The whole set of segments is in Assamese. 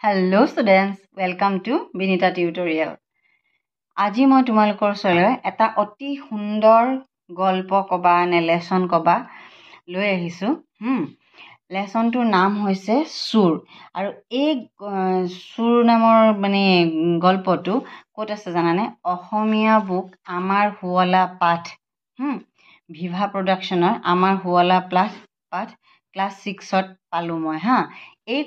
Hello students, welcome to Binita Tutorial. আজি মই তোমালোকৰ ওচৰলৈ এটা অতি সুন্দৰ গল্প কবা নে লেসন কবা লৈ আহিছো। লেসনটোৰ নাম হৈছে সুৰ আৰু এই সুৰ নামৰ গল্পটো ক'ত আছে জানানে? অসমীয়া বুক আমাৰ শুৱলা পাঠ ভিভা প্ৰডাকশ্যনৰ আমাৰ শুৱলা পাঠ ক্লাছ 6ত পালোঁ মই এই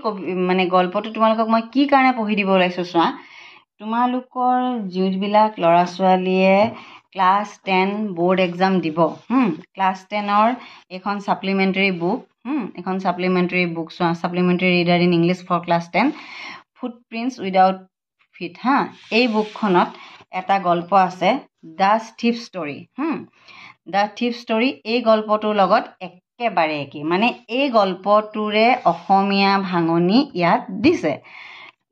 গল্পটো তোমালোকক মই কি কাৰণে পঢ়ি দিব ওলাইছোঁ চোৱা। তোমালোকৰ যিবিলাক ল'ৰা ছোৱালীয়ে ক্লাছ 10 বোৰ্ড এক্সাম দিব ক্লাছ 10ৰ এখন ছাপ্লিমেণ্টাৰী বুক চোৱা, supplementary reader in English for class 10 footprints without feet এই বুকখনত এটা গল্প আছে the thief story. The thief story এই গল্পটোৰ লগত একেবাৰে একেই, এই গল্পটোৰে অসমীয়া ভাঙনি ইয়াত দিছে।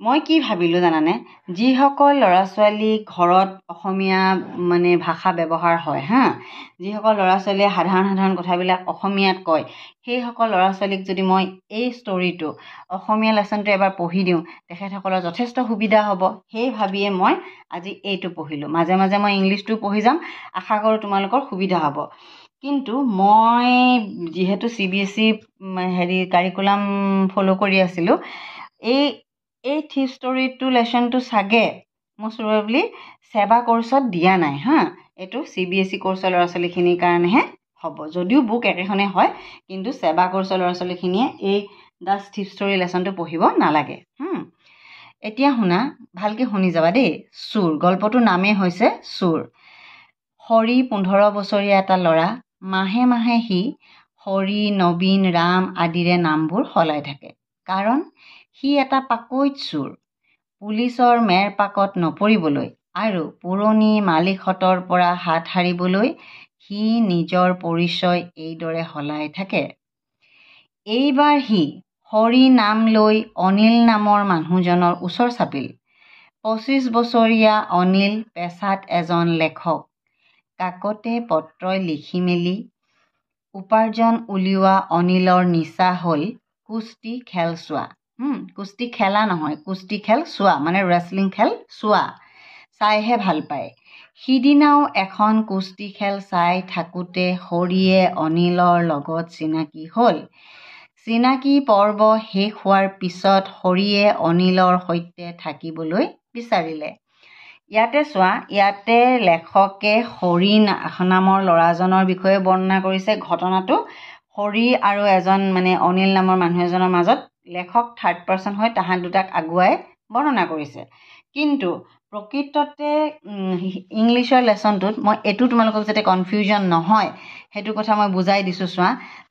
মই কি ভাবিলোঁ জানানে? যিসকল ল'ৰা ছোৱালী ঘৰত অসমীয়া ভাষা ব্যৱহাৰ হয় যিসকল ল'ৰা ছোৱালীয়ে সাধাৰণ কথাবিলাক অসমীয়াত কয়, সেইসকল ল'ৰা ছোৱালীক যদি মই এই ষ্টৰিটো অসমীয়া লেচনটো এবাৰ পঢ়ি দিওঁ তেখেতসকলৰ যথেষ্ট সুবিধা হ'ব। সেই ভাবিয়ে মই আজি এইটো পঢ়িলোঁ। মাজে মাজে মই ইংলিছটো পঢ়ি যাম, আশা কৰোঁ তোমালোকৰ সুবিধা হ'ব। কিন্তু মই যিহেতু CBSE কাৰিকুলাম ফ'ল' কৰি আছিলোঁ, এই থিফ ষ্টৰিটো লেচনটো চাগে মষ্ট প্ৰবেবলি সেৱা কৰ্চত দিয়া নাই এইটো CBSE কৰ্চৰ ল'ৰা ছোৱালীখিনিৰ কাৰণেহে হ'ব। যদিও বুক একেখনেই হয়, কিন্তু সেৱা কৰ্চৰ ল'ৰা ছোৱালীখিনিয়ে এই দ্য থিফ ষ্টৰী লেচনটো পঢ়িব নালাগে। এতিয়া শুনা, ভালকৈ শুনি যাবা দেই। চুৰ, গল্পটোৰ নামেই হৈছে চুৰ। হৰি 15 বছৰীয়া এটা ল'ৰা। মাহে মাহে সি হৰি, নবীন, ৰাম আদিৰে নামবোৰ সলাই থাকে, কাৰণ সি এটা পাকৈত চুৰ। পুলিচৰ মেৰপাকত নপৰিবলৈ আৰু পুৰণি মালিকহঁতৰ পৰা হাত সাৰিবলৈ সি নিজৰ পৰিচয় এইদৰে সলাই থাকে। এইবাৰ সি হৰি নাম লৈ অনিল নামৰ মানুহজনৰ ওচৰ চাপিল। 25 বছৰীয়া অনিল পেছাত এজন লেখক। কাকতে পত্ৰই লিখি মেলি উপাৰ্জন উলিওৱা অনিলৰ নিচা হ'ল কুস্তি খেল চোৱা। কুস্তি খেলা নহয়, কুস্তি খেল চোৱা, ৰেচলিং খেল চোৱা, চাইহে ভাল পায়। সিদিনাও এখন কুস্তি খেল চাই থাকোঁতে হৰিয়ে অনিলৰ লগত চিনাকি হ'ল। চিনাকি পৰ্ব শেষ হোৱাৰ পিছত হৰিয়ে অনিলৰ সৈতে থাকিবলৈ বিচাৰিলে। ইয়াতে চোৱা, ইয়াতে লেখকে হৰি নামৰ ল'ৰাজনৰ বিষয়ে বৰ্ণনা কৰিছে। ঘটনাটো হৰি আৰু এজন অনিল নামৰ মানুহ এজনৰ মাজত লেখক থাৰ্ড পাৰ্চন হৈ তাহাঁত দুটাক আগুৱাই বৰ্ণনা কৰিছে। কিন্তু প্ৰকৃততে ইংলিছৰ লেচনটোত মই এইটো তোমালোকক যাতে কনফিউজন নহয় সেইটো কথা মই বুজাই দিছোঁ চোৱা।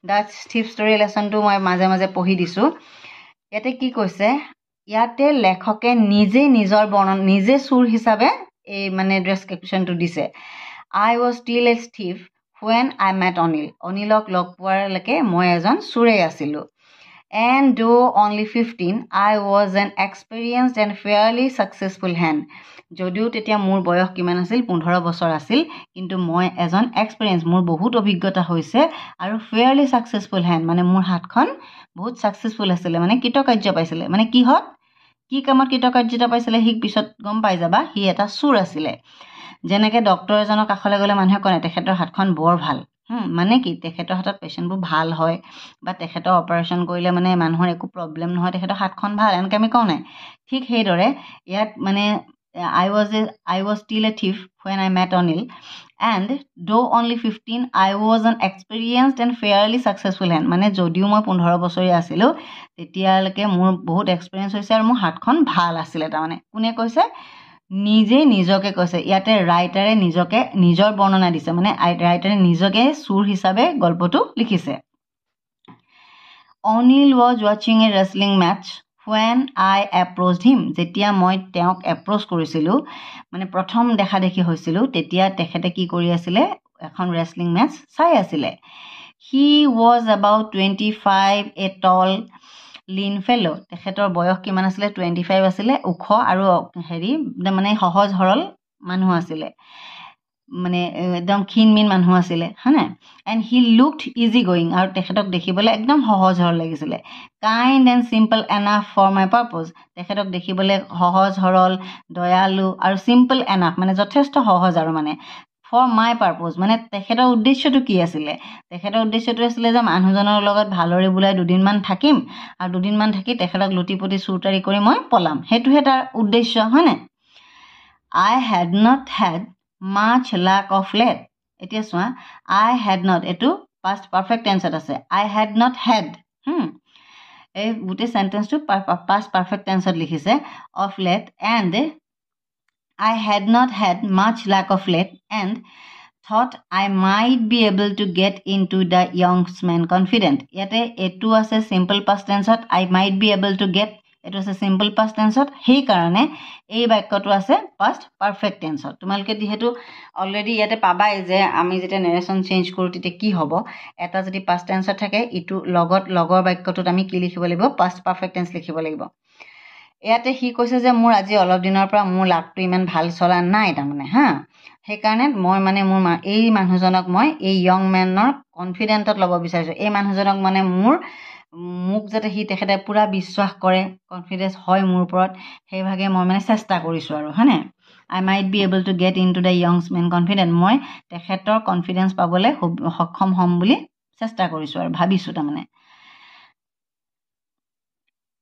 দ্য থিফ ষ্টৰী লেচনটো মই মাজে মাজে পঢ়ি দিছোঁ। ইয়াতে কি কৈছে, ইয়াতে লেখকে নিজে চুৰ হিচাপে এই ডেছক্ৰিপশ্যনটো দিছে। I was still a thief when I met Anil. অনিলক লগ পোৱালৈকে মই এজন চোৰেই আছিলোঁ। And though only 15, I was an experienced and fairly successful hand. যদিও তেতিয়া মোৰ বয়স কিমান আছিল? 15 বছৰ আছিল, কিন্তু মই এজন মোৰ বহুত অভিজ্ঞতা হৈছে আৰু ফেয়াৰলি ছাকচেছফুল হেণ্ড, মোৰ হাতখন বহুত ছাকচেছফুল আছিলে, কৃতকাৰ্য পাইছিলে। কি কামত কৃতকাৰ্যতা পাইছিলে সি পিছত গম পাই যাবা। সি এটা চোৰ আছিলে। যেনেকৈ ডক্তৰ এজনৰ কাষলৈ গ'লে মানুহে কয় তেখেতৰ হাতখন বৰ ভাল, কি তেখেতৰ হাতত পেচেণ্টবোৰ ভাল হয় বা তেখেতৰ অপাৰেশ্যন কৰিলে মানুহৰ একো প্ৰব্লেম নহয়, তেখেতৰ হাতখন ভাল, এনেকৈ আমি কওঁ নাই? ঠিক সেইদৰে ইয়াত I was still a thief when I met Anil and though only 15, I was an experienced and fairly successful hand. যদিও মই 15 বছৰীয়া আছিলোঁ তেতিয়ালৈকে মোৰ বহুত এক্সপিৰিয়েঞ্চ হৈছে আৰু মোৰ হাতখন ভাল আছিলে। কোনে কৈছে? নিজকে কৈছে। ইয়াতে ৰাইটাৰে নিজৰ বৰ্ণনা দিছে, ৰাইটাৰে নিজকে চুৰ হিচাপে গল্পটো লিখিছে। Anil was watching a wrestling match when I approached him. যেতিয়া মই তেওঁক এপ্ৰ'চ কৰিছিলোঁ, প্ৰথম দেখা দেখি হৈছিলোঁ, তেতিয়া তেখেতে কি কৰি আছিলে? এখন ৰেচলিং মেটচ চাই আছিলে। He was about 25, a tall lean fellow. তেখেতৰ বয়স কিমান আছিলে? 25 আছিলে, ওখ আৰু সহজ সৰল মানুহ আছিলে। মানে একদম ক্ষীণমিন মানুহ আছিলে হয়নে and he looked easy going আৰু তেখেতক দেখিবলৈ একদম সহজ সৰল লাগিছিলে kind and simple enough for my purpose তেখেতক দেখিবলৈ সহজ সৰল দয়ালু আৰু চিম্পল এনাফ মানে যথেষ্ট সহজ আৰু মানে ফৰ মাই পাৰ্পজ মানে তেখেতৰ উদ্দেশ্যটো কি আছিলে তেখেতৰ উদ্দেশ্যটো আছিলে যে মানুহজনৰ লগত ভালৰে বোলাই দুদিনমান থাকিম আৰু দুদিনমান থাকি তেখেতক লুটিপুতি চুৰটাৰি কৰি মই পলাম সেইটোহে তাৰ উদ্দেশ্য হয়নে I had not had much luck of late. এতিয়া চোৱা I had not এইটো past perfect tense আছে I had not had এই গোটেই সেন্টেন্সটো past perfect tense লিখিছে of late and I had not had much luck of late and thought I might be able to get into the young man confident ইয়াতে এইটো আছে simple past tense I might be able to get এইটো আছে simple past tense সেই কাৰণে এই বাক্যটো আছে past perfect tense তোমালোকে যেহেতু অলৰেডি ইয়াতে পাবাই যে আমি যেতিয়া নেৰেশ্যন চেঞ্জ কৰোঁ তেতিয়া কি হ'ব এটা যদি past tense থাকে ইটো লগত লগৰ বাক্যটোত আমি কি লিখিব লাগিব past perfect tense লিখিব লাগিব ইয়াতে সি কৈছে যে মোৰ আজি অলপ দিনৰ পৰা মোৰ লাকটো ইমান ভাল চলা নাই তাৰমানে হা সেইকাৰণে মই মানে মোৰ এই মানুহজনক মই এই য়ং মেনৰ কনফিডেণ্টত ল'ব বিচাৰিছোঁ এই মানুহজনক মানে মোক যাতে সি তেখেতে পুৰা বিশ্বাস কৰে কনফিডেন্স হয় মোৰ ওপৰত সেইভাগে মই মানে চেষ্টা কৰিছোঁ আৰু হয়নে I might be able to get into the young man confident মই তেখেতৰ কনফিডেন্স পাবলৈ সক্ষম হ'ম বুলি চেষ্টা কৰিছোঁ আৰু ভাবিছোঁ তাৰমানে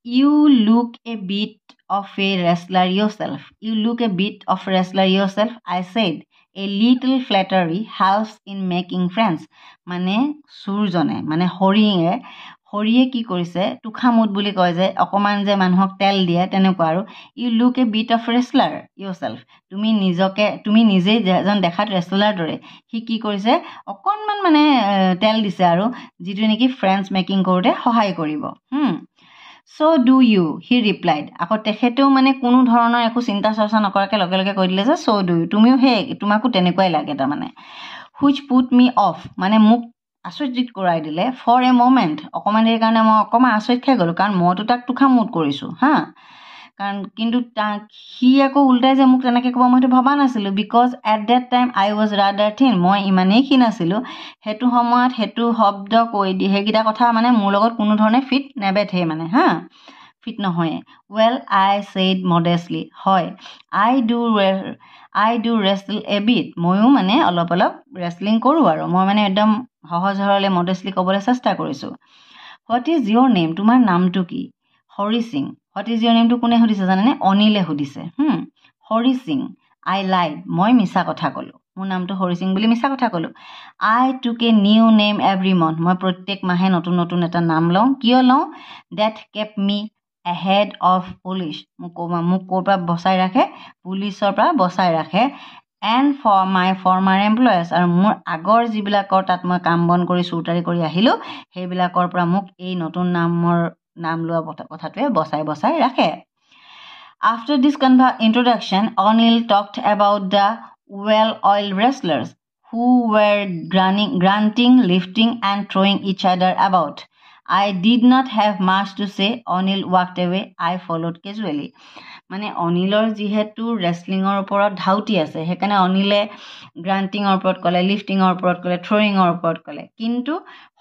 You look a bit of a wrestler yourself. You look a bit of a wrestler yourself, I said. A little flattery helps in making friends. মানে চুৰজনে মানে হৰিয়ে কি কৰিছে টুখামুট বুলি কয় যে অকমান যে মানুহক তেল দিয়ে তেনেকুৱা আৰু you look a bit of wrestler yourself তুমি নিজেই যেজন দেখাত ৰেছলাৰ দৰে সি কি কৰিছে অকণমান মানে তেল দিছে আৰু যিটো নেকি ফ্ৰেণ্ডছ মেকিং কৰোঁতে সহায় কৰিব So do you, he replied. আকৌ তেখেতেও মানে কোনো ধৰণৰ একো চিন্তা চৰ্চা নকৰাকৈ লগে লগে কৈ দিলে যে so do you তুমিও তোমাকো তেনেকুৱাই লাগে তাৰমানে which put me off মানে মোক আশ্চৰ্যিত কৰাই দিলে for a moment অকণমান দেৰিৰ কাৰণে মই অকণমান আচৰিত খাই গ'লোঁ কাৰণ মইতো তাক টুখামুট কৰিছোঁ হা কাৰণ কিন্তু সি আকৌ উল্টাই যে মোক তেনেকৈ ক'ব মইতো ভবা নাছিলোঁ because at that time I was rather thin মই ইমানেই ক্ষীণ আছিলোঁ সেইটো সময়ত সেইটো শব্দ কৈ দিয়ে সেইকেইটা কথা মানে মোৰ লগত কোনো ধৰণে ফিট নেবেঠে মানে হা ফিট নহয় ৱেল আই ছেইড মডেষ্টলি হয় আই ডু ৰেষ্টল এ বিট ময়ো মানে অলপ ৰেষ্টলিং কৰোঁ আৰু মই মানে একদম সহজ সৰলে মডেষ্টলি ক'বলৈ চেষ্টা কৰিছোঁ হোৱাট ইজ ইয়'ৰ নেম তোমাৰ নামটো কি Hari Singh what is your নেমটো কোনে সুধিছে জানেনে অনিলে সুধিছে হৰি সিং আই লাইড মই মিছা কথা ক'লোঁ মোৰ নামটো হৰি সিং বুলি মিছা কথা ক'লোঁ I took a new name every month মই প্ৰত্যেক মাহে নতুন নতুন এটা নাম লওঁ কিয় লওঁ that kept me ahead of police মোক ক'ৰ পৰা বচাই ৰাখে পুলিচৰ পৰা বচাই ৰাখে and for my former employers আৰু মোৰ আগৰ যিবিলাকৰ তাত মই কাম বন কৰি চুৰটাৰি কৰি আহিলোঁ সেইবিলাকৰ পৰা মোক এই নতুন নাম লোৱা কথাটোৱে বচাই ৰাখে After this introduction, O'Neill talked about the well-oiled wrestlers who were grunting, lifting, and throwing each other about. I did not have much to say. O'Neill walked away. I followed casually. মানে অনিলৰ যিহেতু ৰেছলিঙৰ ওপৰত ধাউতি আছে সেইকাৰণে অনিলে গ্ৰাণ্টিঙৰ ওপৰত ক'লে লিফটিঙৰ ওপৰত ক'লে থ্ৰয়িঙৰ ওপৰত ক'লে কিন্তু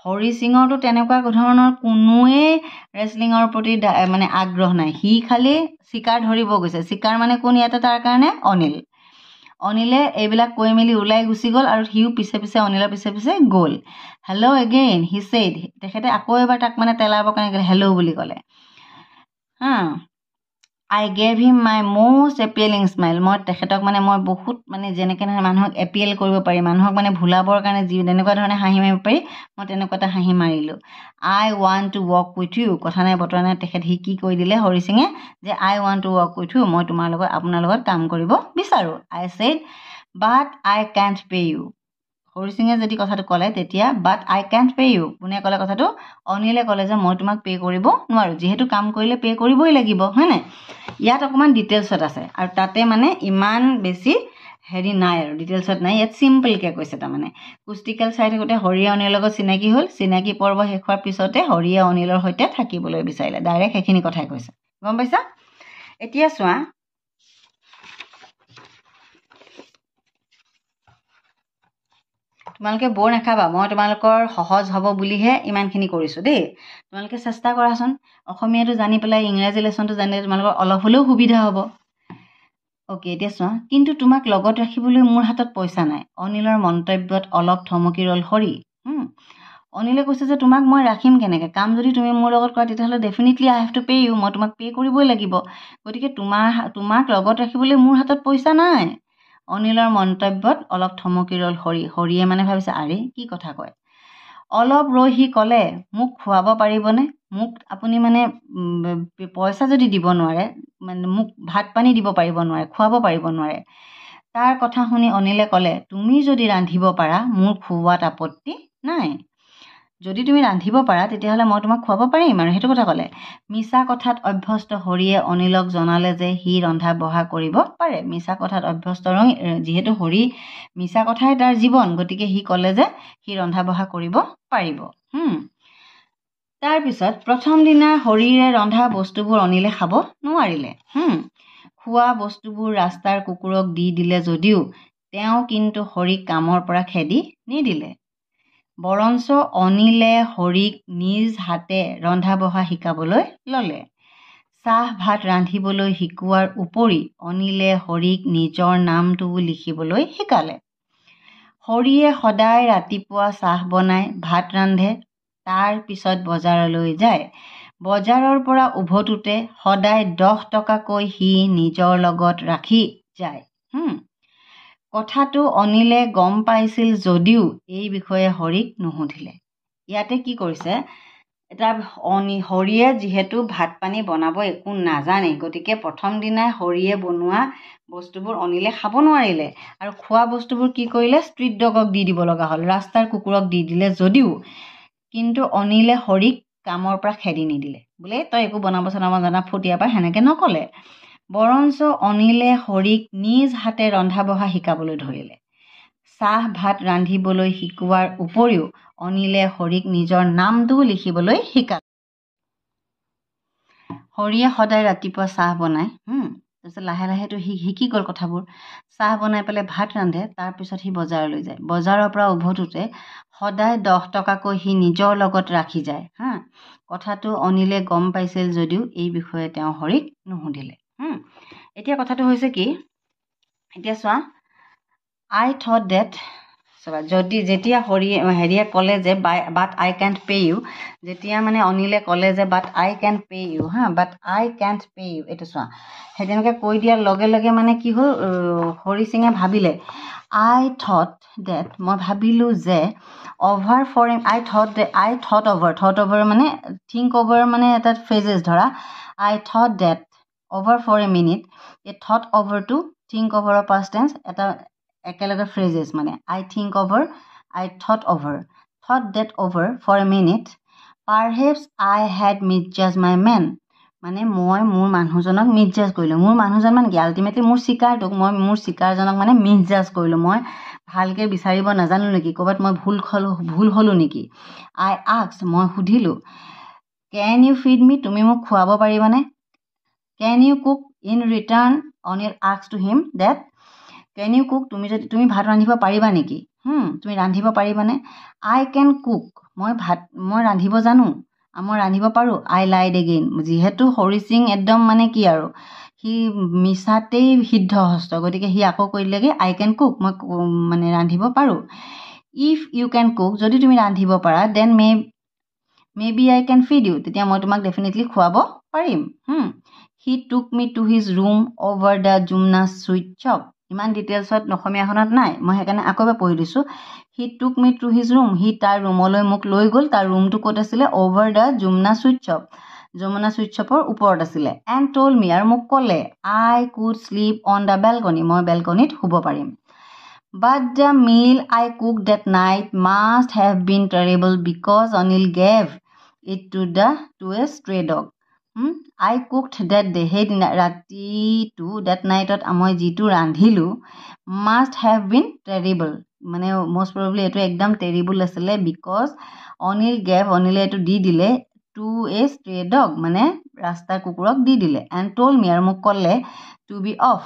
হৰি সিঙৰতো তেনেকুৱা ধৰণৰ কোনোৱে ৰেছলিঙৰ প্ৰতি মানে আগ্ৰহ নাই সি খালি চিকাৰ ধৰিব গৈছে চিকাৰ মানে কোন ইয়াতে তাৰ কাৰণে অনিলে এইবিলাক কৈ মেলি ওলাই গুচি গ'ল আৰু সিও পিছে অনিলৰ পিছে গ'ল হেল্ল' এগেইন হি ছেইড তেখেতে আকৌ এবাৰ তাক মানে তেলাবৰ কাৰণে হেল্ল' বুলি ক'লে I gave him my most appealing smile. মই তেখেতক মানে মই বহুত মানে যেনেকৈ মানুহক এপিয়েল কৰিব পাৰি মানুহক মানে ভুলাবৰ কাৰণে যেনেকুৱা ধৰণে হাঁহি মাৰিব পাৰি মই তেনেকুৱা এটা হাঁহি মাৰিলোঁ I want to walk with you কথা নাই বতৰা নাই তেখেত সি কি কৈ দিলে হৰি সিঙে যে I want to walk with you মই আপোনাৰ লগত কাম কৰিব বিচাৰোঁ I said but I can't pay you Hari সিঙে যদি কথাটো ক'লে তেতিয়া বাট আই কেণ্ট পে' ইউ কোনে ক'লে কথাটো অনিলে ক'লে যে মই তোমাক পে' কৰিব নোৱাৰোঁ যিহেতু কাম কৰিলে পে' কৰিবই লাগিব হয়নে ইয়াত অকণমান ডিটেইলছত আছে আৰু তাতে মানে ইমান বেছি হেৰি নাই আৰু ডিটেইলছত নাই ইয়াত চিম্পলকৈ কৈছে তাৰমানে কুষ্টিকেল চাই থাকোঁতে হৰিয়ে অনিলৰ লগত চিনাকি হ'ল চিনাকি পৰ্ব শেষ হোৱাৰ পিছতে হৰিয়ে অনিলৰ সৈতে থাকিবলৈ বিচাৰিলে ডাইৰেক্ট সেইখিনি কথাই কৈছে গম পাইছা এতিয়া চোৱা তোমালোকে বৰ নাখাবা, মই তোমালোকৰ সহজ হ'ব বুলিহে ইমানখিনি কৰিছোঁ দেই। তোমালোকে চেষ্টা কৰাচোন, অসমীয়াটো জানি পেলাই ইংৰাজী লেচনটো জানিলে তোমালোকৰ অলপ হ'লেও সুবিধা হ'ব। অ'কে, এতিয়া চোৱা, কিন্তু তোমাক লগত ৰাখিবলৈ মোৰ হাতত পইচা নাই। অনিলৰ মন্তব্যত অলপ থমকি ৰ'ল হৰি। অনিলে কৈছে যে তোমাক মই ৰাখিম কেনেকৈ? কাম যদি তুমি মোৰ লগত কৰা তেতিয়াহ'লে definitely I have to pay' you, মই তোমাক পে' কৰিবই লাগিব। গতিকে তোমাক লগত ৰাখিবলৈ মোৰ হাতত পইচা নাই। অনিলৰ মন্তব্যত অলপ থমকি ৰ'ল হৰি। হৰিয়ে মানে ভাবিছে, আৰে কি কথা কয়। অলপ ৰৈ সি ক'লে, মোক খুৱাব পাৰিবনে? মোক আপুনি মানে পইচা যদি দিব নোৱাৰে, মানে মোক ভাত পানী দিব পাৰিব নোৱাৰে, খুৱাব পাৰিব নোৱাৰে। তাৰ কথা শুনি অনিলে ক'লে, তুমি যদি ৰান্ধিব পাৰা মোৰ খুওৱাত আপত্তি নাই। যদি তুমি ৰান্ধিব পাৰা তেতিয়াহ'লে মই তোমাক খুৱাব পাৰিম আৰু সেইটো কথা ক'লে। মিছা কথাত অভ্যস্ত হৰিয়ে অনিলক জনালে যে সি ৰন্ধা বঢ়া কৰিব পাৰে। মিছা কথাত অভ্যস্ত যিহেতু হৰি মিছা কথাই তাৰ জীৱন, গতিকে সি ক'লে যে সি ৰন্ধা বঢ়া কৰিব পাৰিব। তাৰপিছত প্ৰথম দিনা হৰিৰে ৰন্ধা বস্তুবোৰ অনিলে খাব নোৱাৰিলে। খোৱা বস্তুবোৰ ৰাস্তাৰ কুকুৰক দি দিলে যদিও তেওঁ কিন্তু হৰিক কামৰ পৰা খেদি নিদিলে। বৰঞ্চ অনিলে হৰিক নিজ হাতে ৰন্ধা বঢ়া শিকাবলৈ ল'লে। চাহ ভাত ৰান্ধিবলৈ শিকোৱাৰ উপৰি অনিলে হৰিক নিজৰ নামটোও লিখিবলৈ শিকালে। হৰিয়ে সদায় ৰাতিপুৱা চাহ বনাই ভাত ৰান্ধে, তাৰ পিছত বজাৰলৈ যায়। বজাৰৰ পৰা উভতোতে সদায় 10 টকাকৈ সি নিজৰ লগত ৰাখি যায়। কথাটো অনিলে গম পাইছিল যদিও এই বিষয়ে হৰিক নুসুধিলে। ইয়াতে কি কৰিছে, এটা হৰিয়ে যিহেতু ভাত পানী বনাব একো নাজানে, গতিকে প্ৰথম দিনাই হৰিয়ে বনোৱা বস্তুবোৰ অনিলে খাব নোৱাৰিলে আৰু খোৱা বস্তুবোৰ কি কৰিলে, ষ্ট্ৰীট ডগক দি দিব লগা হ'ল, ৰাস্তাৰ কুকুৰক দি দিলে যদিও কিন্তু অনিলে হৰিক কামৰ পৰা খেদি নিদিলে। বোলে তই একো বনাব চনাব জানা ফুটিয়া পাই, সেনেকৈ নক'লে। বৰঞ্চ অনিলে হৰিক নিজ হাতে ৰন্ধা বঢ়া শিকাবলৈ ধৰিলে। চাহ ভাত ৰান্ধিবলৈ শিকোৱাৰ উপৰিও অনিলে হৰিক নিজৰ নামটোও লিখিবলৈ শিকালে। হৰিয়ে সদায় ৰাতিপুৱা চাহ বনায়, তাৰপিছত লাহে লাহেতো সি শিকি গ'ল কথাবোৰ। চাহ বনাই পেলাই ভাত ৰান্ধে, তাৰপিছত সি বজাৰলৈ যায়। বজাৰৰ পৰা উভতোতে সদায় 10 টকাকৈ সি নিজৰ লগত ৰাখি যায়। কথাটো অনিলে গম পাইছিল যদিও এই বিষয়ে তেওঁ হৰিক নুসুধিলে। এতিয়া কথাটো হৈছে কি, এতিয়া চোৱা, আই থট ডেট, যেতিয়া হেৰিয়ে ক'লে যে বাট আই কেণ্ট পে' ইউ, যেতিয়া মানে অনিলে ক'লে যে বাট আই কেণ্ট পে' ইউ, বাট আই কেণ্ট পে' ইউ, এইটো চোৱা, সেই তেনেকৈ কৈ দিয়াৰ লগে লগে মানে কি হ'ল, হৰি সিঙে ভাবিলে, আই থট ডেট, মই ভাবিলোঁ যে over for I thought over মানে থিংক অভাৰ মানে এটা ফ্ৰেজেছ ধৰা, I thought that over for a minute, এই থট অভাৰটো থিংক অভাৰৰ পাষ্ট টেন্স এটা একেলগে ফ্ৰেজেছ, মানে I think over, I thought that over for a minute, perhaps I had মিছজাজ মাই মেন, মানে মই মোৰ মানুহজনক মিছজাজ কৰিলোঁ। মোৰ মানুহজন মানে কি, আল্টিমেটলি মোৰ চিকাৰটোক, মই মোৰ চিকাৰজনক মানে মিছজাজ কৰিলোঁ। মই ভালকৈ বিচাৰিব নাজানো নেকি, ক'ৰবাত মই ভুল হ'লোঁ নেকি। আই আস্কড, মই সুধিলোঁ, কেন ইউ ফিড মি, তুমি মোক খুৱাব পাৰিবানে? Can you cook in return Anil asked to him that, can you cook, তুমি ভাত ৰান্ধিব পাৰিবা নেকি? তুমি ৰান্ধিব পাৰিবানে? আই কেন কুক, মই ৰান্ধিব জানো, মই ৰান্ধিব পাৰোঁ। আই লাইড এগেইন, যিহেতু হৰি সিং একদম মানে কি আৰু সি মিছাতেই সিদ্ধহস্ত, গতিকে সি আকৌ কৈ দিলে কি আই কেন কুক, মই মানে ৰান্ধিব পাৰোঁ। ইফ ইউ কেন কুক, যদি তুমি ৰান্ধিব পাৰা, then maybe I can feed you, তেতিয়া মই তোমাক ডেফিনেটলি খুৱাব পাৰিম। He took me to his room over the Jamuna sweet shop, ইমান ডিটেইলছত অসমীয়াখনত নাই, মই সেইকাৰণে আকৌ এবাৰ পঢ়ি দিছোঁ। He took me to his room, সি তাৰ ৰুমলৈ মোক লৈ গ'ল। তাৰ ৰুমটো ক'ত আছিলে? Over the Jamuna sweet shop, Jamuna sweet শ্বপৰ ওপৰত আছিলে। এণ্ড ট'ল্ড মি, আৰু মোক ক'লে, I could sleep on the balcony, মই বেলকনিত শুব পাৰিম। But the meal I cook that night must have been terrible because Anil gave it to a stray dog. I cooked that day, সেইদিনা ৰাতিটো, ডেট নাইটত মই যিটো ৰান্ধিলোঁ, মাষ্ট হেভ বিন টেৰিবল, মানে মষ্ট প্ৰবেবলি এইটো একদম টেৰিবল আছিলে, বিকজ অনিলে এইটো দি দিলে টু এ ষ্ট্ৰে ডগ, মানে ৰাস্তাৰ কুকুৰক দি দিলে। এণ্ড ট'ল্ড মি, আৰু মোক ক'লে টু বি অফ,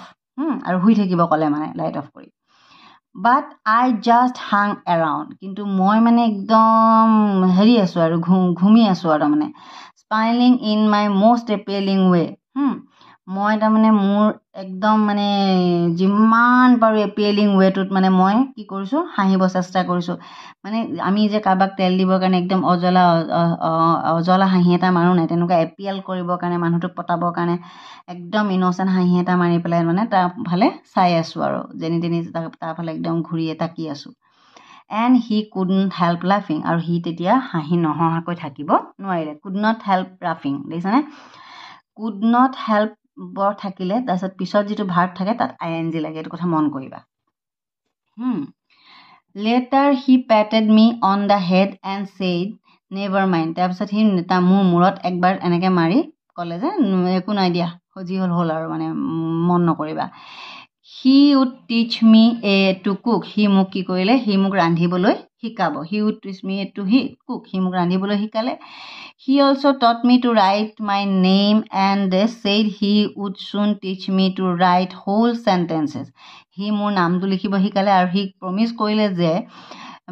আৰু শুই থাকিব ক'লে, মানে লাইট অফ কৰি। বাট আই জাষ্ট হাং এৰাউণ্ড, কিন্তু মই মানে একদম হেৰি আছোঁ আৰু ঘুমি আছোঁ আৰু মানে স্মাইলিং ইন মাই মষ্ট এপিলিং ৱে। মই তাৰমানে মোৰ একদম মানে যিমান পাৰোঁ এপিলিং ৱেটোত মানে মই কি কৰিছোঁ, হাঁহিব চেষ্টা কৰিছোঁ। মানে আমি যে কাৰোবাক তেল দিবৰ কাৰণে একদম অজলা হাঁহি এটা মাৰোঁ নাই, তেনেকুৱা এপিএল কৰিবৰ কাৰণে, মানুহটোক পতাবৰ কাৰণে একদম ইন'চেণ্ট হাঁহি এটা মাৰি পেলাই মানে তাৰ ফালে চাই আছোঁ আৰু যেনি তেনি তাৰ ফালে একদম ঘূৰি তাকি আছোঁ। এণ্ড হি কুডন্ট হেল্প লাফিং, আৰু সি তেতিয়া হাঁহি নহহাকৈ থাকিব নোৱাৰিলে। কুড নট হেল্প লাফিং, দেখিছেনে? কুড নট হেল্প বৰ থাকিলে তাৰপিছত পিছত যিটো ভাৰ্ব থাকে তাত ING লাগে, এইটো কথা মন কৰিবা। Later he patted me on the head and said never mind, তাৰপিছত সি মোৰ মূৰত একবাৰ এনেকৈ মাৰি ক'লে যে একো নাই দিয়া, যি হ'ল আৰু মানে মন নকৰিবা। হি উড টিচ মি টু কুক, সি মোক কি কৰিলে, সি মোক ৰান্ধিবলৈ শিকাব। হি উড টিচ মি টু কুক, সি মোক ৰান্ধিবলৈ শিকালে। He also' taught me to write my name and said he would soon teach me to write whole sentences, সি মোৰ নামটো লিখিব শিকালে আৰু সি প্ৰমিছ কৰিলে যে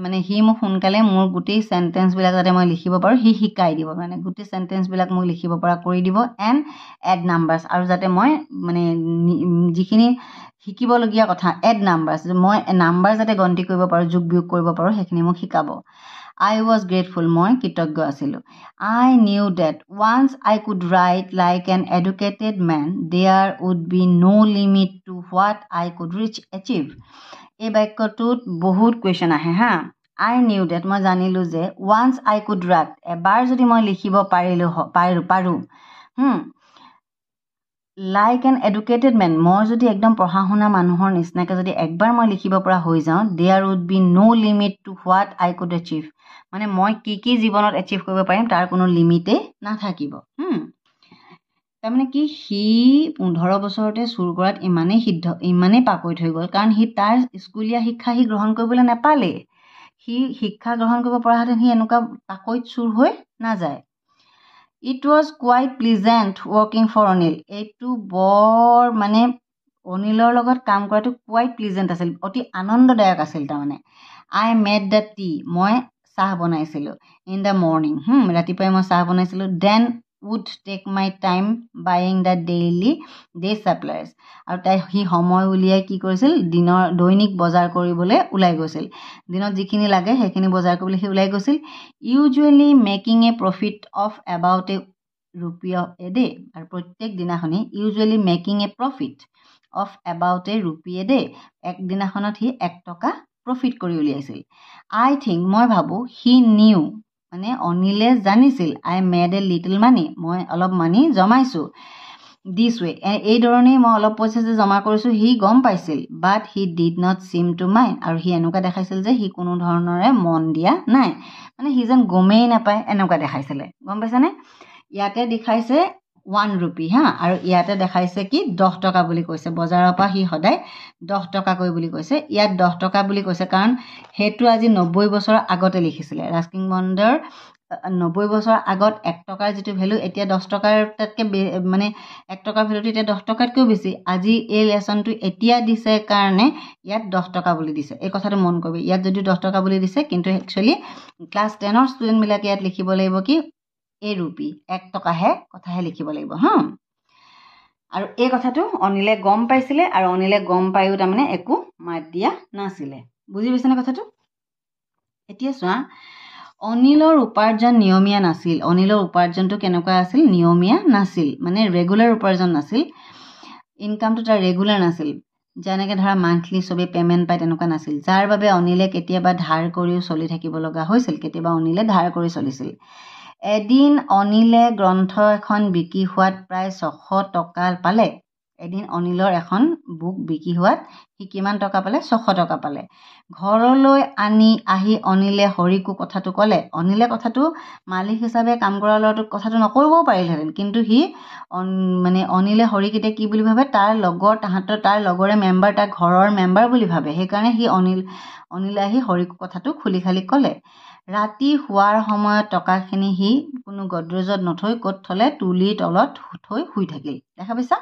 মানে সি মোক সোনকালে মোৰ গোটেই চেণ্টেঞ্চবিলাক যাতে মই লিখিব পাৰোঁ সি শিকাই দিব, মানে গোটেই চেণ্টেঞ্চবিলাক মোক লিখিব পৰা কৰি দিব। এণ্ড এড নাম্বাৰ্ছ, আৰু যাতে মই মানে যিখিনি শিকিবলগীয়া কথা এড নাম্বাৰ্ছ, মই নাম্বাৰ যাতে গন্তি কৰিব পাৰোঁ, যোগ বিয়োগ কৰিব পাৰোঁ, সেইখিনি মোক শিকাব। I was grateful, মই কৃতজ্ঞ আছিলোঁ। I knew that once I could write like an educated man, there would be no limit to what I could achieve. এই বাক্যটোত বহুত কুৱেশ্যন আহে হা। I knew that, মই জানিলোঁ যে once I could write, এবাৰ যদি মই লিখিব পাৰোঁ লাইক এন এডুকেটেড মেন, মই যদি একদম পঢ়া শুনা মানুহৰ নিচিনাকৈ যদি একবাৰ মই লিখিব পৰা হৈ যাওঁ, there would be no' limit to what I could achieve, মানে মই কি জীৱনত এচিভ কৰিব পাৰিম তাৰ কোনো লিমিটেই নাথাকিব। তাৰমানে কি, সি 15 বছৰতে চুৰ কৰাত ইমানেই পাকৈত হৈ গ'ল, কাৰণ সি তাৰ স্কুলীয়া শিক্ষা সি গ্ৰহণ কৰিবলৈ নাপালেই। সি শিক্ষা গ্ৰহণ কৰিব পৰাহেঁতেন সি এনেকুৱা পাকৈত চুৰ হৈ নাযায়। It was quite pleasant working for Anil, এইটো বৰ মানে অনিলৰ লগত কাম কৰাটো কুৱাইট প্লিজেণ্ট আছিল, অতি আনন্দদায়ক আছিল। তাৰমানে আই মেড দ্য টি, মই চাহ বনাইছিলোঁ। ইন দ্য মৰ্ণিং, ৰাতিপুৱাই মই চাহ বনাইছিলোঁ। Then would take my time buying the day supplies, আৰু সি সময় উলিয়াই কি কৰিছিল, দৈনিক বজাৰ কৰিবলৈ ওলাই গৈছিল। দিনত যিখিনি লাগে সেইখিনি বজাৰ কৰিবলৈ সি ওলাই গৈছিল। Usually making A profit of about ₹1 a day, আৰু প্ৰত্যেক দিনাখনি usually making A profit of about ₹1 a day, এক দিনাখনত সি 1 টকা প্ৰফিট কৰি উলিয়াইছিল। আই থিংক, মই ভাবোঁ, হি নিউ, মানে অনিলে জানিছিল, আই মেড এ লিটল মানি, মই অলপ মানি জমাইছোঁ। দিছ ৱে, এইধৰণেই মই অলপ পইচা যে জমা কৰিছোঁ সি গম পাইছিল। But he did not seem to mind, আৰু সি এনেকুৱা দেখাইছিল যে সি কোনো ধৰণৰে মন দিয়া নাই, মানে সি যেন গমেই নাপায় এনেকুৱা দেখাইছিলে। গম পাইছেনে? ইয়াতে দেখাইছে ₹1 আৰু ইয়াতে দেখাইছে কি 10 টকা বুলি কৈছে। বজাৰৰ পৰা সি সদায় 10 টকাকৈ বুলি কৈছে। ইয়াত 10 টকা বুলি কৈছে কাৰণ সেইটো আজি 90 বছৰ আগতে লিখিছিলে। ৰাস্কিন বণ্ডৰ 90 বছৰ আগত 1 টকাৰ যিটো ভেলু এতিয়া 10 টকাৰ তাতকৈ মানে 1 টকাৰ ভেলুটো এতিয়া 10 টকাতকৈও বেছি। আজি এই লেচনটো এতিয়া দিছে কাৰণে ইয়াত 10 টকা বুলি দিছে। এই কথাটো মন কৰিবি, ইয়াত যদি 10 টকা বুলি দিছে কিন্তু একচুৱেলি ক্লাছ 10ৰ ষ্টুডেণ্টবিলাকে ইয়াত লিখিব লাগিব কি ₹1, 1 টকাহে কথাহে লিখিব লাগিব আৰু এই কথাটো অনিলে গম পাইছিলে, আৰু অনিলে গম পায়ো তাৰমানে একো মাত দিয়া নাছিলে। বুজি পাইছেনে কথাটো? এতিয়া চোৱা, অনিলৰ উপাৰ্জন নিয়মীয়া নাছিল। অনিলৰ উপাৰ্জনটো কেনেকুৱা আছিল? নিয়মীয়া নাছিল, মানে ৰেগুলাৰ উপাৰ্জন নাছিল। ইনকামটো তাৰ ৰেগুলাৰ নাছিল, যেনেকৈ ধৰা মান্থলি চবেই পে'মেণ্ট পায় তেনেকুৱা নাছিল, যাৰ বাবে অনিলে কেতিয়াবা ধাৰ কৰিও চলি থাকিব লগা হৈছিল। কেতিয়াবা অনিলে ধাৰ কৰি চলিছিল। এদিন অনিলে গ্ৰন্থ এখন বিক্ৰী হোৱাত প্ৰায় 600 টকা পালে। এদিন অনিলৰ এখন বুক বিক্ৰী হোৱাত সি কিমান টকা পালে? 600 টকা পালে। ঘৰলৈ আহি অনিলে হৰিকো কথাটো ক'লে। অনিলে কথাটো মালিক হিচাপে কাম কৰা ল'ৰাটোক কথাটো নকৰিবও পাৰিলেহেঁতেন, কিন্তু সি মানে অনিলে হৰিক এতিয়া কি বুলি ভাবে? তাৰ লগৰে মেম্বাৰ, তাৰ ঘৰৰ মেম্বাৰ বুলি ভাবে। সেইকাৰণে সি অনিলে আহি হৰিকো কথাটো খুলি খালি ক'লে। ৰাতি শোৱাৰ সময়ত টকাখিনি সি কোনো গডৰেজত নথৈ ক'ত থলে? তুলিৰ তলত থৈ শুই থাকিল। দেখা পাইছা?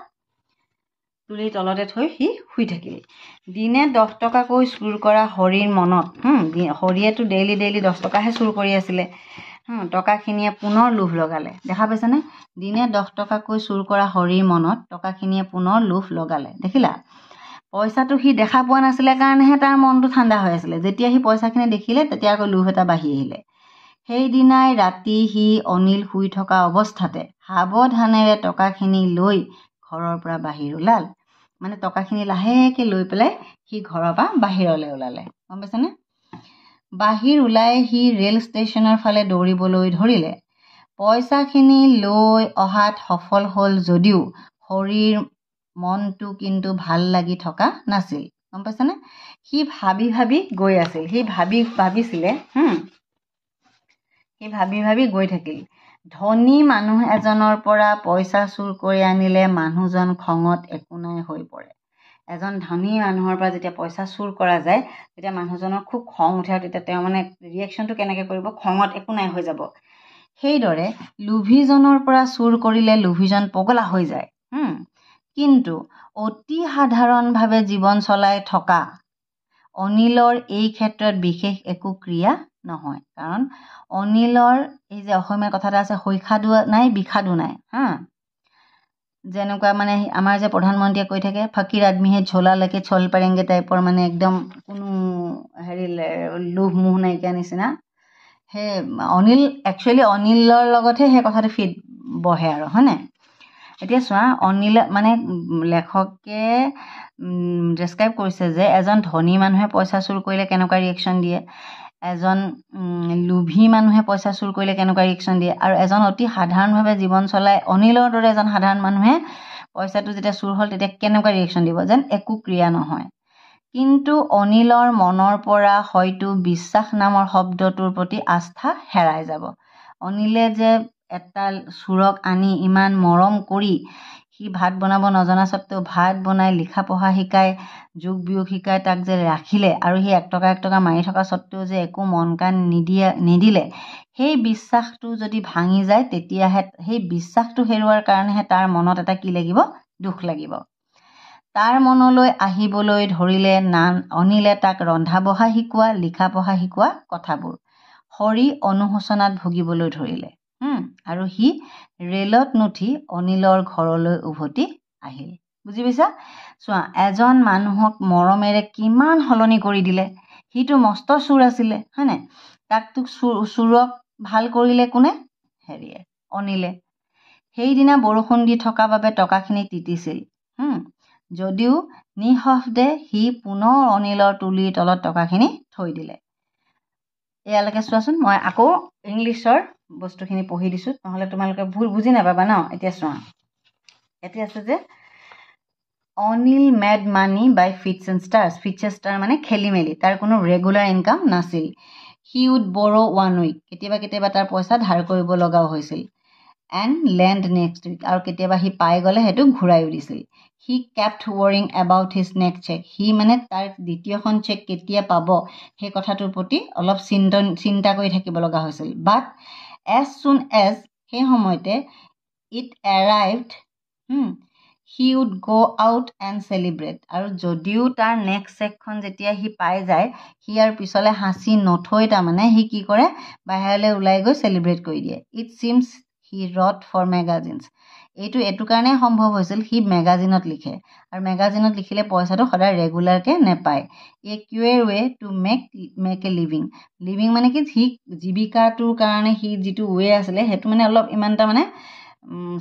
তুলিৰ তলতে থৈ সি শুই থাকিল। দিনে 10 টকাকৈ চুৰ কৰা হৰিৰ মনত হৰিয়েতো ডেইলি 10 টকাহে চুৰ কৰি আছিলে। টকাখিনিয়ে পুনৰ লোভ লগালে। দেখা পাইছানে? দিনে 10 টকাকৈ চুৰ কৰা হৰিৰ মনত টকাখিনিয়ে পুনৰ লোভ লগালে। দেখিলা? পইচাটো সি দেখা পোৱা নাছিলে কাৰণেহে তাৰ মনটো ঠাণ্ডা হৈ আছিলে। যেতিয়া সি পইচাখিনি দেখিলে তেতিয়া আকৌ লোভ এটা বাঢ়ি আহিলে। সেইদিনাই ৰাতি সি অনিল শুই থকা অৱস্থাতে সাৱধানেৰে টকাখিনি লৈ ঘৰৰ পৰা বাহিৰ ওলাল। মানে টকাখিনি লাহেকৈ লৈ পেলাই সি ঘৰৰ পৰা বাহিৰলৈ ওলালে। গম পাইছানে? বাহিৰ ওলাই সি ৰেল ষ্টেচনৰ ফালে দৌৰিবলৈ ধৰিলে। পইচাখিনি লৈ অহাত সফল হ'ল যদিও হৰিৰ মনটো কিন্তু ভাল লাগি থকা নাছিল। গম পাইছানে? সি ভাবি গৈ আছিল। সি ভাবি গৈ থাকিল। ধনী মানুহ এজনৰ পৰা পইচা চুৰ কৰি আনিলে মানুহজন খঙত একো নাই হৈ পৰে। এজন ধনী মানুহৰ পৰা যেতিয়া পইচা চুৰ কৰা যায় তেতিয়া মানুহজনৰ খুব খং উঠে আৰু তেতিয়া তেওঁ মানে ৰিয়েকশ্যনটো কেনেকৈ কৰিব? খঙত একো নাই হৈ যাব। সেইদৰে লোভীজনৰ পৰা চুৰ কৰিলে লোভীজন পগলা হৈ যায়। কিন্তু অতি সাধাৰণভাৱে জীৱন চলাই থকা অনিলৰ এই ক্ষেত্ৰত বিশেষ একো ক্ৰিয়া নহয়। কাৰণ অনিলৰ এই যে অসমীয়া কথা এটা আছে, সৈসাদু নাই বিষাদু নাই। যেনেকুৱা মানে আমাৰ যে প্ৰধানমন্ত্ৰীয়ে কৈ থাকে ফকীৰ আদমিহে ঝোলা লেকে চল পাৰেংগে টাইপৰ, মানে একদম কোনো লোভ মোহ নাইকিয়া নিচিনা। সেই একচুৱেলি অনিলৰ লগতহে সেই কথাটো ফিট বহে আৰু, হয়নে? এতিয়া চোৱা, অনিল মানে লেখকে ডেছক্ৰাইব কৰিছে যে এজন ধনী মানুহে পইচা চুৰ কৰিলে কেনেকুৱা ৰিয়েকশ্যন দিয়ে, এজন লোভী মানুহে পইচা চুৰ কৰিলে কেনেকুৱা ৰিয়েকশ্যন দিয়ে, আৰু এজন অতি সাধাৰণভাৱে জীৱন চলাই অনিলৰ দৰে এজন সাধাৰণ মানুহে পইচাটো যেতিয়া চুৰ হ'ল তেতিয়া কেনেকুৱা ৰিয়েকশ্যন দিব, যেন একো ক্ৰিয়া নহয়। কিন্তু অনিলৰ মনৰ পৰা হয়তো বিশ্বাস নামৰ শব্দটোৰ প্ৰতি আস্থা হেৰাই যাব। অনিলে যে এটা চোৰক আনি ইমান মৰম কৰি সি ভাত বনাব নজনা স্বত্বেও ভাত বনাই লিখা পঢ়া শিকাই যোগ বিয়োগ শিকাই তাক যে ৰাখিলে, আৰু সি 1 টকা মাৰি থকা স্বত্বেও যে একো মন কাণ নিদিলে, সেই বিশ্বাসটো যদি ভাঙি যায় তেতিয়াহে সেই বিশ্বাসটো হেৰুৱাৰ কাৰণেহে তাৰ মনত এটা কি লাগিব? দুখ লাগিব। তাৰ মনলৈ আহিবলৈ ধৰিলে অনিলে তাক ৰন্ধা বঢ়া শিকোৱা, লিখা পঢ়া শিকোৱা কথাবোৰ। হৰি অনুশোচনাত ভুগিবলৈ ধৰিলে আৰু সি ৰেলত নুঠি অনিলৰ ঘৰলৈ উভতি আহিল। বুজি পাইছা? চোৱা, এজন মানুহক মৰমেৰে কিমান সলনি কৰি দিলে। সিটো মস্ত চোৰ আছিলে, হয়নে? তাকতো চোৰক ভাল কৰিলে কোনে? অনিলে। সেইদিনা বৰষুণ দি থকা বাবে টকাখিনি তিতিছিল। যদিও নিঃশব্দে সি পুনৰ অনিলৰ তুলিৰ তলত টকাখিনি থৈ দিলে। এয়ালৈকে চোৱাচোন, মই আকৌ ইংলিছৰ বস্তুখিনি পঢ়ি দিছোঁ, নহ'লে তোমালোকে বুজি নাপাবা ন। এতিয়া চোৱা, ইয়াতে আছে যে Anil made money by fits and stars. Fits and star মানে খেলি মেলি, তাৰ কোনো ৰেগুলাৰ ইনকাম নাছিল। হি উড বৰ' 1 উইক, কেতিয়াবা তাৰ পইচা ধাৰ কৰিব লগাও হৈছিল। এণ্ড লেণ্ড নেক্সট উইক, আৰু কেতিয়াবা সি পাই গ'লে সেইটো ঘূৰাইও দিছিল। He kept worrying about his next cheque, সি মানে তাৰ দ্বিতীয়খন চেক কেতিয়া পাব সেই কথাটোৰ প্ৰতি অলপ চিন্তা কৰি থাকিব লগা হৈছিল। বাট এজ চুন এজ, সেই সময়তে ইট এৰাইভড, হি উড গ' আউট এণ্ড চেলিব্ৰেট, আৰু যদিও তাৰ নেক্সট চেকখন যেতিয়া সি পাই যায় সি আৰু পিছলৈ সাঁচি নথৈ তাৰমানে সি কি কৰে, বাহিৰলৈ ওলাই গৈ চেলিব্ৰেট কৰি দিয়ে। It seems he wrote for magazines, এইটো কাৰণেই সম্ভৱ হৈছিল, সি মেগাজিনত লিখে, আৰু মেগাজিনত লিখিলে পইচাটো সদায় ৰেগুলাৰকৈ নেপায়। A queer way to make a living মানে কি, সি জীৱিকাটোৰ কাৰণে সি যিটো ৱে আছিলে সেইটো মানে অলপ ইমান এটা মানে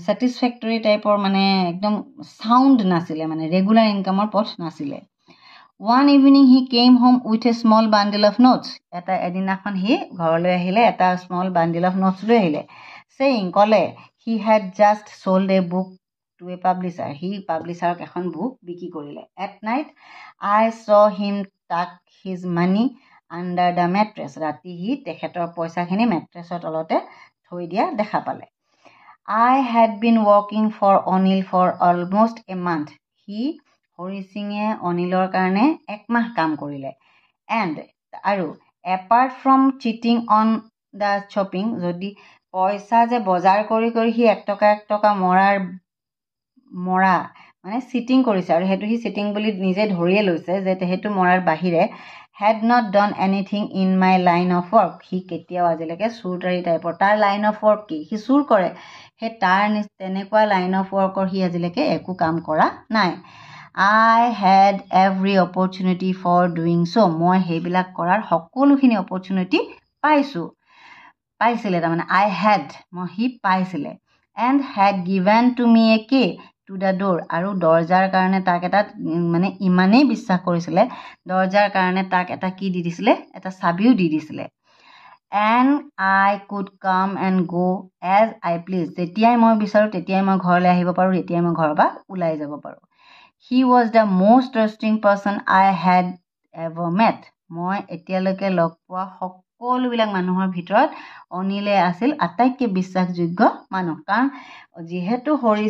ছেটিছফেক্টৰী টাইপৰ, মানে একদম চাউণ্ড নাছিলে, মানে ৰেগুলাৰ ইনকামৰ পথ নাছিলে। One evening he came home with a small bundle of notes, এদিনাখন সি ঘৰলৈ আহিলে এটা স্মল বান্ডিল অফ নোটছ লৈ আহিলে। ক'লে he had just sold a book to a publisher, সি পাব্লিছাৰক এখন বুক বিক্ৰী কৰিলে। এট নাইট আই চ হিম টাক his money under the mattress, ৰাতি সি তেখেতৰ পইচাখিনি মেট্ৰেছৰ তলতে থৈ দিয়া দেখা পালে। I had been working for Anil for almost a month, Hari সিঙে অনিলৰ কাৰণে 1 মাহ কাম কৰিলে। আৰু apart from sitting on the shopping, যদি পইচা যে বজাৰ কৰি সি 1 টকা মৰা মানে চিটিং কৰিছে আৰু সেইটো সি চিটিং বুলি নিজে ধৰিয়ে লৈছে যে সেইটো মৰাৰ বাহিৰে had not done anything in my line of work. সি কেতিয়াও আজিলৈকে চুৰটাৰী টাইপৰ তাৰ লাইন অফ ৱৰ্ক কি সি চুৰ কৰে সেই তাৰ তেনেকুৱা লাইন অফ ৱৰ্কৰ সি আজিলৈকে একো কাম কৰা নাই I had every opportunity for doing so. মই সেইবিলাক কৰাৰ সকলোখিনি অপৰচুনিটি পাইছিলে তাৰমানে I had মই সি পাইছিলে and had given to me a key to the door আৰু দৰজাৰ কাৰণে তাক এটা মানে ইমানেই বিশ্বাস কৰিছিলে দৰজাৰ কাৰণে তাক এটা কি দি দিছিলে এটা চাবিও দি দিছিলে and I could come and go as I please. যেতিয়াই মই বিচাৰোঁ তেতিয়াই মই ঘৰলৈ আহিব পাৰোঁ যেতিয়াই মই ঘৰৰ পৰা ওলাই যাব পাৰোঁ He was the most trusting person I had ever met. মই এতিয়ালৈকে লগ পোৱা সকলোবিলাক মানুহৰ ভিতৰত অনিলে আছিল আটাইতকৈ বিশ্বাসযোগ্য মানুহ কাৰণ যিহেতু হৰি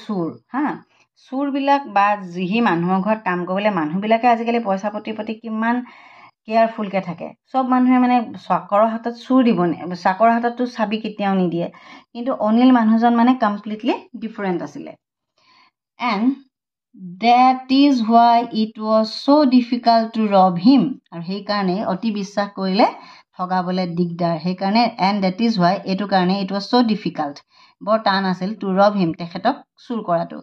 চুৰ চুৰবিলাক বা যিহি মানুহৰ ঘৰত কাম কৰিবলৈ মানুহবিলাকে আজিকালি পইচা প্ৰতি কিমান কেয়াৰফুলকৈ থাকে চব মানুহে মানে চাকৰৰ হাতত চুৰ দিব চাকৰৰ হাতততো চাবি কেতিয়াও নিদিয়ে কিন্তু অনিল মানুহজন মানে কমপ্লিটলি ডিফাৰেণ্ট আছিলে and that is why it was so difficult to rob him আৰু সেইকাৰণে অতি বিশ্বাস কৰিলে ঠগাবলৈ দিগদাৰ সেইকাৰণে and that is why এইটো কাৰণে it was so difficult বৰ টান আছিল to rob him তেখেতক চুৰ কৰাটো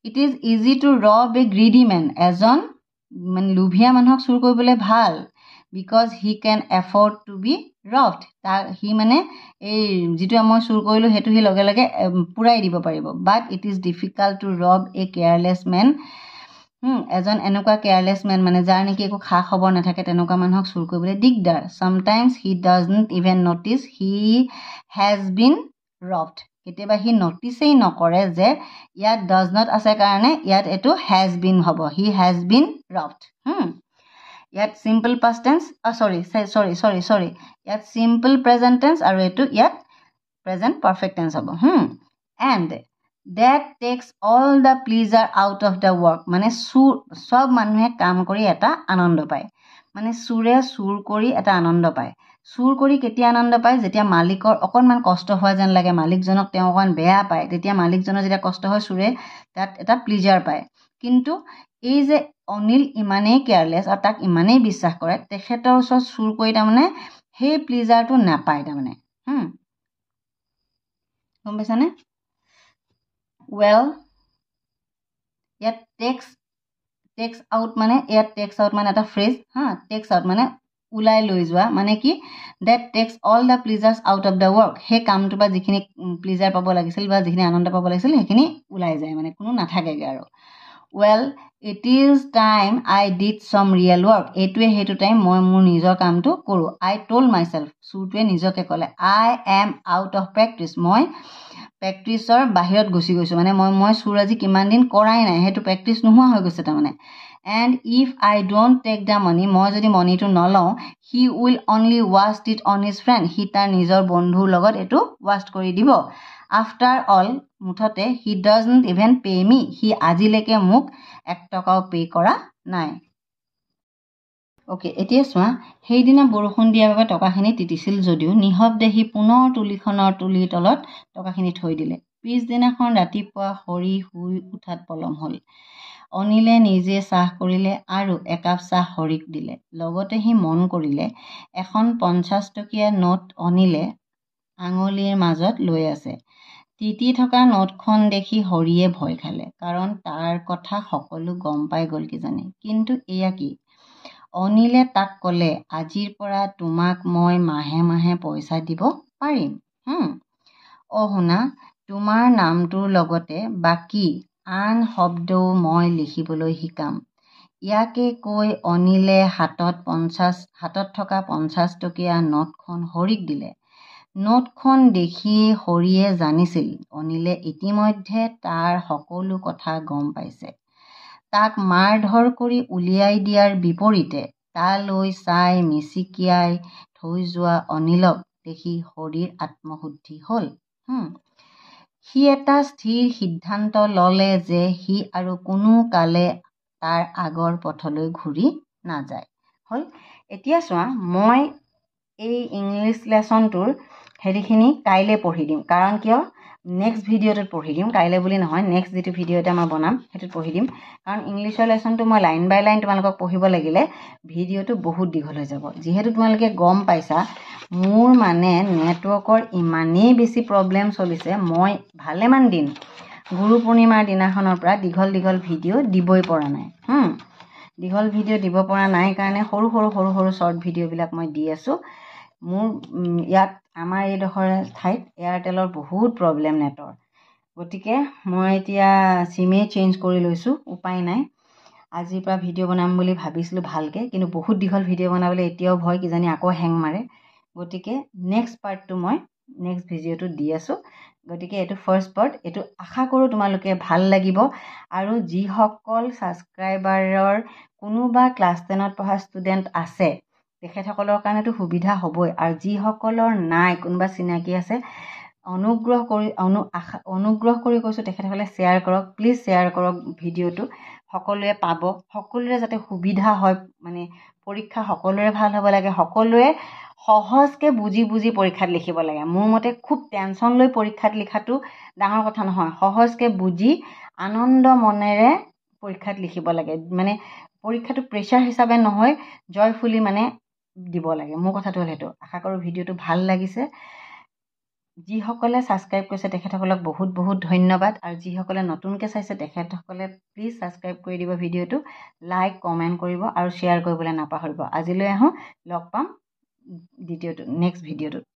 it is easy to rob a greedy man এজন মানে লোভীয়া মানুহক চুৰ কৰিবলৈ ভাল because he can afford to be robbed সি মানে এই যিটো মই চুৰ কৰিলোঁ সেইটো সি লগে লগে পুৰাই দিব পাৰিব but it is difficult to rob a careless man এজন এনেকুৱা কেয়াৰলেছ মেন মানে যাৰ নেকি একো খা খবৰ নাথাকে তেনেকুৱা মানুহক চুৰ কৰিবলৈ দিগদাৰ sometimes he doesn't even notice he has been robbed কেতিয়াবা সি নটিচেই নকৰে যে ইয়াত does not আছে কাৰণে ইয়াত এইটো has been হ'ব he has been robbed ইয়াত simple past tense sorry ইয়াত simple present tense আৰু এইটো ইয়াত present perfect tense হ'ব and that takes all the pleasure out of the work মানে সব মানুহে কাম কৰি এটা আনন্দ পায় মানে চুৰে চুৰ কৰি এটা আনন্দ পায় চুৰ কৰি কেতিয়া আনন্দ পায় যেতিয়া মালিকৰ অকণমান কষ্ট হোৱা যেন লাগে মালিকজনক তেওঁ অকণমান বেয়া পায় তেতিয়া মালিকজনৰ যেতিয়া কষ্ট হয় চুৰে তাত এটা প্লিজাৰ পায় কিন্তু এই যে অনিল ইমানেই কেয়াৰলেছ আৰু তাক ইমানেই বিশ্বাস কৰে তেখেতৰ ওচৰত চুৰ কৰি তাৰমানে সেই প্লিজাৰটো নাপায় তাৰমানে গম পাইছানে well ইয়াত টেক্স আউট মানে ইয়াত টেক্স আউট মানে এটা ফ্ৰেজ টেক্স আউট মানে ওলাই লৈ যোৱা মানে কি that takes all the pleasures out of the work সেই কামটো বা যিখিনি প্লিজাৰ পাব লাগিছিল বা যিখিনি আনন্দ পাব লাগিছিল সেইখিনি ওলাই যায় মানে কোনো নাথাকেগৈ আৰু well it is time I did some real work এইটোৱে সেইটো টাইম মই মোৰ নিজৰ কামটো কৰোঁ I told myself চুৰটোৱে নিজকে ক'লে I am out of practice মই প্ৰেক্টিছৰ বাহিৰত গুচি গৈছোঁ মানে মই চুৰ আজি কিমান দিন কৰাই নাই সেইটো প্ৰেক্টিছ নোহোৱা হৈ গৈছে তাৰমানে and if I don't take the money মই যদি মনিটো নলওঁ he will only waste it on his friend সি তাৰ নিজৰ বন্ধুৰ লগত এইটো ৱাষ্ট কৰি দিব after all মুঠতে he doesn't even pay me সি আজিলৈকে মোক 1 টকাও পে কৰা নাই এতিয়া চোৱা সেইদিনা বৰষুণ দিয়াৰ বাবে টকাখিনি তিতিছিল যদিও নিঃশব্দে সি পুনৰ তুলিখনৰ তুলিৰ তলত টকাখিনি থৈ দিলে পিছদিনাখন ৰাতিপুৱা হৰি শুই উঠাত পলম হ'ল অনিলে নিজে চাহ কৰিলে আৰু একাপ চাহ হৰিক দিলে লগতে সি মন কৰিলে এখন 50 টকীয়া নোট অনিলে আঙুলিৰ মাজত লৈ আছে তিতি থকা নোটখন দেখি হৰিয়ে ভয় খালে কাৰণ তাৰ কথা সকলো গম পাই গ'ল কিজানি কিন্তু এয়া কি অনিলে তাক ক'লে আজিৰ পৰা তোমাক মই মাহে মাহে পইচা দিব পাৰিম শুনা তোমাৰ নামটোৰ লগতে বাকী আন শব্দও মই লিখিবলৈ শিকাম ইয়াকে কৈ অনিলে হাতত থকা 50 টকীয়া নোটখন হৰিক দিলে নোটখন দেখি হৰিয়ে জানিছিল অনিলে ইতিমধ্যে তাৰ সকলো কথা গম পাইছে তাক মাৰধৰ কৰি উলিয়াই দিয়াৰ বিপৰীতে তালৈ চাই মিচিকিয়াই থৈ যোৱা অনিলক দেখি হৰিৰ আত্মশুদ্ধি হ'ল সি এটা স্থিৰ সিদ্ধান্ত ল'লে যে সি আৰু কোনো কালে তাৰ আগৰ পথলৈ ঘূৰি নাযায় হ'ল এতিয়া চোৱা মই এই ইংলিছ লেচনটোৰ হেৰিখিনি কাইলৈ পঢ়ি দিম কাৰণ কিয় নেক্সট ভিডিঅ'টোত পঢ়ি দিম কাইলৈ বুলি নহয় নেক্সট যিটো ভিডিঅ' এটা মই বনাম সেইটোত পঢ়ি দিম কাৰণ ইংলিছৰ লেচনটো মই লাইন বাই লাইন তোমালোকক পঢ়িব লাগিলে ভিডিঅ'টো বহুত দীঘল হৈ যাব যিহেতু তোমালোকে গম পাইছা মোৰ মানে নেটৱৰ্কৰ ইমানেই বেছি প্ৰব্লেম চলিছে মই ভালেমান দিন গুৰু পূৰ্ণিমাৰ দিনাখনৰ পৰা দীঘল ভিডিঅ' দিবই পৰা নাই দীঘল ভিডিঅ' দিব পৰা নাই কাৰণে সৰু শ্বৰ্ট ভিডিঅ'বিলাক মই দি আছোঁ মোৰ ইয়াত আমাৰ এইডোখৰ ঠাইত এয়াৰটেলৰ বহুত প্ৰব্লেম নেটৰ গতিকে মই এতিয়া চিমেই চেঞ্জ কৰি লৈছোঁ উপায় নাই আজিৰ পৰা ভিডিঅ' বনাম বুলি ভাবিছিলোঁ ভালকৈ কিন্তু বহুত দীঘল ভিডিঅ' বনাবলৈ এতিয়াও ভয় কিজানি আকৌ হেং মাৰে গতিকে নেক্সট পাৰ্টটো মই নেক্সট ভিডিঅ'টোত দি আছোঁ গতিকে এইটো ফাৰ্ষ্ট পাৰ্ট এইটো আশা কৰোঁ তোমালোকে ভাল লাগিব আৰু যিসকল ছাবস্ক্ৰাইবাৰৰ কোনোবা ক্লাছ 10ত পঢ়া ষ্টুডেণ্ট আছে তেখেতসকলৰ কাৰণেতো সুবিধা হ'বই আৰু যিসকলৰ নাই কোনোবা চিনাকি আছে অনুগ্ৰহ কৰি কৈছোঁ তেখেতসকলে শ্বেয়াৰ কৰক প্লিজ শ্বেয়াৰ কৰক ভিডিঅ'টো সকলোৱে পাব সকলোৰে যাতে সুবিধা হয় মানে পৰীক্ষা সকলোৰে ভাল হ'ব লাগে সকলোৱে সহজকৈ বুজি পৰীক্ষাত লিখিব লাগে মোৰ মতে খুব টেনশ্যন লৈ পৰীক্ষাত লিখাটো ডাঙৰ কথা নহয় সহজকৈ বুজি আনন্দ মনেৰে পৰীক্ষাত লিখিব লাগে মানে পৰীক্ষাটো প্ৰেছাৰ হিচাপে নহয় জয়ফুলি মানে দিব লাগে মোৰ কথাটো হ'ল সেইটো আশা কৰোঁ ভিডিঅ'টো ভাল লাগিছে যিসকলে ছাবস্ক্ৰাইব কৰিছে তেখেতসকলক বহুত ধন্যবাদ আৰু যিসকলে নতুনকৈ চাইছে তেখেতসকলে প্লিজ ছাবস্ক্ৰাইব কৰি দিব ভিডিঅ'টো লাইক কমেণ্ট কৰিব আৰু শ্বেয়াৰ কৰিবলৈ নাপাহৰিব আজিলৈ আহোঁ লগ পাম নেক্সট ভিডিঅ'টোত